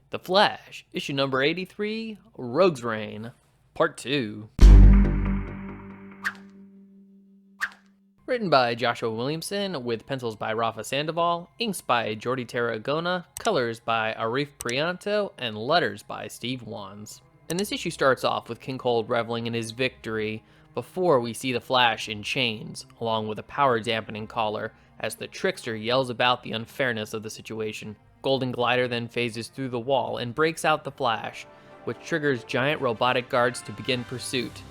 The Flash, issue number 83, Rogue's Reign, part 2. Written by Joshua Williamson, with pencils by Rafa Sandoval, inks by Jordi Tarragona, colors by Arif Prianto, and letters by Steve Wands. And this issue starts off with King Cold reveling in his victory before we see the Flash in chains, along with a power dampening collar, as the trickster yells about the unfairness of the situation. Golden Glider then phases through the wall and breaks out the Flash, which triggers giant robotic guards to begin pursuit.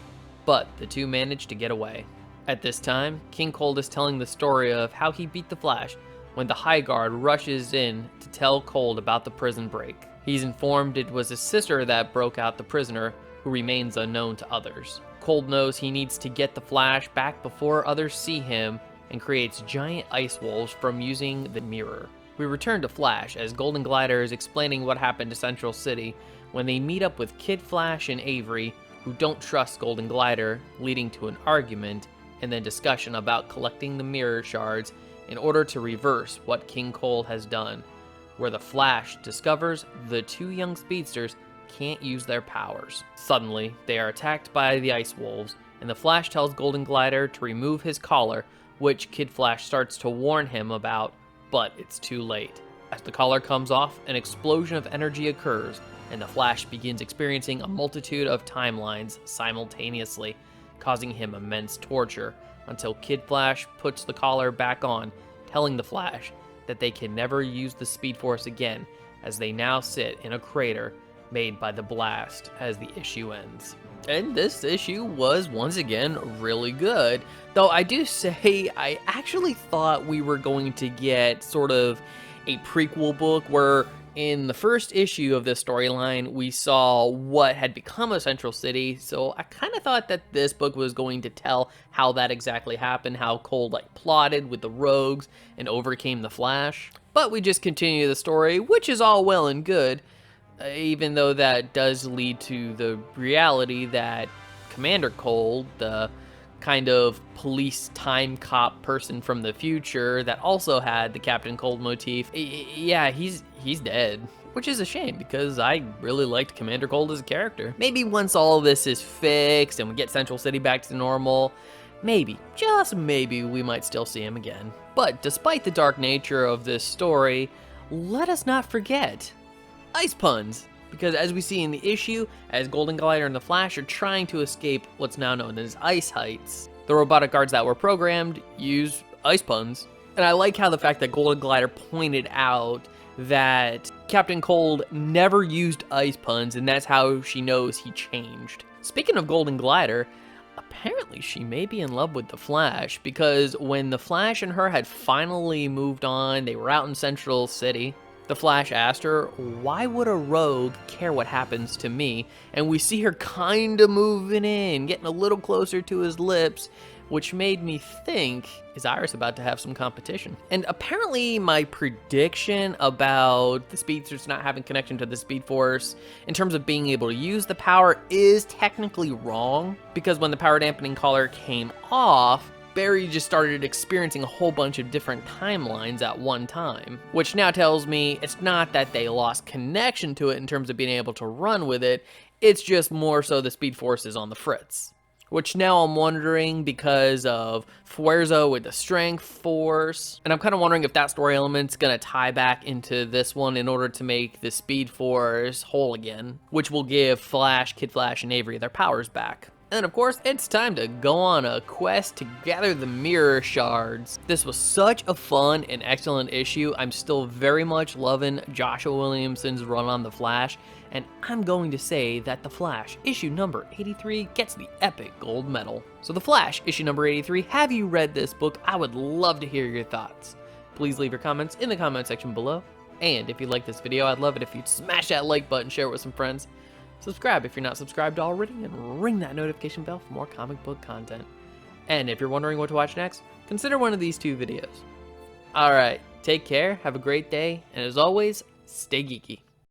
But the two manage to get away. At this time, King Cold is telling the story of how he beat the Flash when the High Guard rushes in to tell Cold about the prison break. He's informed it was his sister that broke out the prisoner, who remains unknown to others. Cold knows he needs to get the Flash back before others see him, and creates giant ice wolves from using the mirror. We return to Flash as Golden Glider is explaining what happened to Central City when they meet up with Kid Flash and Avery, who don't trust Golden Glider, leading to an argument and then discussion about collecting the mirror shards in order to reverse what King Cold has done, where the Flash discovers the two young speedsters can't use their powers. Suddenly, they are attacked by the Ice Wolves, and the Flash tells Golden Glider to remove his collar, which Kid Flash starts to warn him about, but it's too late. As the collar comes off, an explosion of energy occurs, and the Flash begins experiencing a multitude of timelines simultaneously, causing him immense torture, until Kid Flash puts the collar back on, telling the Flash that they can never use the Speed Force again, as they now sit in a crater made by the blast as the issue ends. And this issue was, once again, really good. Though I do say, I actually thought we were going to get sort of a prequel book where in the first issue of this storyline, we saw what had become a Central City. So I kind of thought that this book was going to tell how that exactly happened, how Cold plotted with the rogues and overcame the Flash. But we just continue the story, which is all well and good. Even though that does lead to the reality that Commander Cold, the kind of police time cop person from the future that also had the Captain Cold motif, yeah, he's dead. Which is a shame, because I really liked Commander Cold as a character. Maybe once all this is fixed and we get Central City back to normal, maybe, just maybe, we might still see him again. But despite the dark nature of this story, let us not forget ice puns, because as we see in the issue, as Golden Glider and the Flash are trying to escape what's now known as ice heights, the robotic guards that were programmed use ice puns. And I like how the fact that Golden Glider pointed out that Captain Cold never used ice puns, and that's how she knows he changed. Speaking of Golden Glider, apparently she may be in love with the Flash, because when the Flash and her had finally moved on, they were out in Central City, the Flash asked her, why would a rogue care what happens to me? And we see her kinda moving in, getting a little closer to his lips, which made me think, is Iris about to have some competition? And apparently my prediction about the speedsters not having connection to the Speed Force in terms of being able to use the power is technically wrong, because when the power dampening collar came off, Barry just started experiencing a whole bunch of different timelines at one time, which now tells me it's not that they lost connection to it in terms of being able to run with it, it's just more so the Speed Force is on the fritz. Which now I'm wondering, because of Fuerza with the Strength Force, and I'm kind of wondering if that story element's gonna tie back into this one in order to make the Speed Force whole again, which will give Flash, Kid Flash, and Avery their powers back. And of course, it's time to go on a quest to gather the mirror shards. This was such a fun and excellent issue. I'm still very much loving Joshua Williamson's run on The Flash, and I'm going to say that The Flash, issue number 83, gets the epic gold medal. So The Flash, issue number 83, have you read this book? I would love to hear your thoughts. Please leave your comments in the comment section below. And if you like this video, I'd love it if you'd smash that like button, share it with some friends. Subscribe if you're not subscribed already, and ring that notification bell for more comic book content. And if you're wondering what to watch next, consider one of these two videos. Alright, take care, have a great day, and as always, stay geeky.